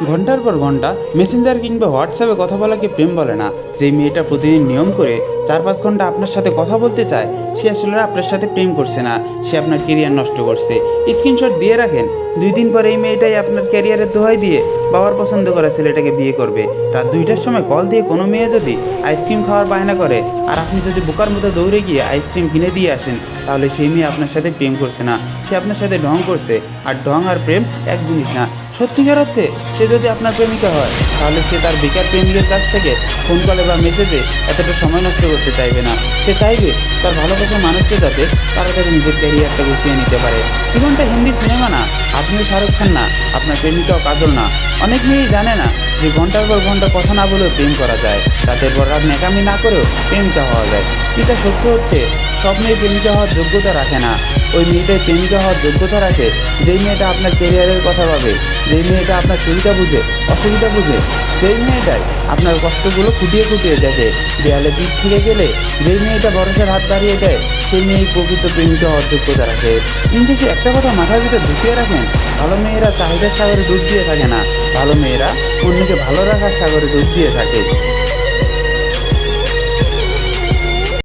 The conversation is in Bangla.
ঘন্টার পর ঘন্টা মেসেঞ্জার কিংবা হোয়াটসঅ্যাপে কথা বলাকে প্রেম বলে না। যেই মেয়েটা প্রতিদিন নিয়ম করে 4-5 ঘন্টা আপনার সাথে কথা বলতে চায়, সে আসলে আপনার সাথে প্রেম করছে না, সে আপনার কেরিয়ার নষ্ট করছে। স্ক্রিনশট দিয়ে রাখেন, 2 দিন পর এই মেয়েটাই আপনার ক্যারিয়ারের দোহাই দিয়ে বাবার পছন্দ করা ছেলেটাকে বিয়ে করবে। রাত 2টার সময় কল দিয়ে কোনো মেয়ে যদি আইসক্রিম খাওয়ার বায়না করে আর আপনি যদি বোকার মতো দৌড়ে গিয়ে আইসক্রিম কিনে দিয়ে আসেন, তাহলে সেই মেয়ে আপনার সাথে প্রেম করছে না, সে আপনার সাথে ঢং করছে। আর ঢং আর প্রেম এক জিনিস না। সত্যিকার অর্থে সে যদি আপনার প্রেমিকা হয়, তাহলে সে তার বেকার প্রেমিকের কাছ থেকে ফোন কলে বা মেসেজে এতটা সময় নষ্ট করতে চাইবে না। সে চাইবে তার ভালোবাসার মানুষটা যাতে তাড়াতাড়ি নিজের ক্যারিয়ারটা গুছিয়ে নিতে পারে। জীবনটা হিন্দি সিনেমা না, আপনিও শাহরুখ খান না, আপনার প্রেমিকাও কাজল না। অনেক মেয়েই জানে না যে ঘন্টার পর ঘন্টা কথা না বলেও প্রেম করা যায়, রাতের পর রাত ন্যাকামি না করেও প্রেমিকা হওয়া যায়। কিন্তু সত্য হচ্ছে, সব মেয়ে প্রেমিকা হওয়ার যোগ্যতা রাখে না। ওই মেয়েটাই প্রেমিকা হওয়ার যোগ্যতা রাখে যেই মেয়েটা আপনার ক্যারিয়ারের কথা ভাবে, যেই মেয়েটা আপনার সুবিধা বুঝে, অসুবিধা বুঝে, যেই মেয়েটাই আপনার কষ্টগুলো খুঁটিয়ে খুঁটিয়ে দেখে। দেয়ালে পিঠ থেকে গেলে যেই মেয়েটা ভরসার হাত বাড়িয়ে দেয়, সেই মেয়েই প্রকৃত প্রেমিকা হওয়ার যোগ্যতা রাখে। কিন্তু সে একটা কথা মাথার ভিতরে ঢুকিয়ে রাখেন, ভালো মেয়েরা চাহিদার সাগরে ডুব দিয়ে থাকে না, ভালো মেয়েরা অন্যকে ভালো রাখার সাগরে ডুব দিয়ে থাকে।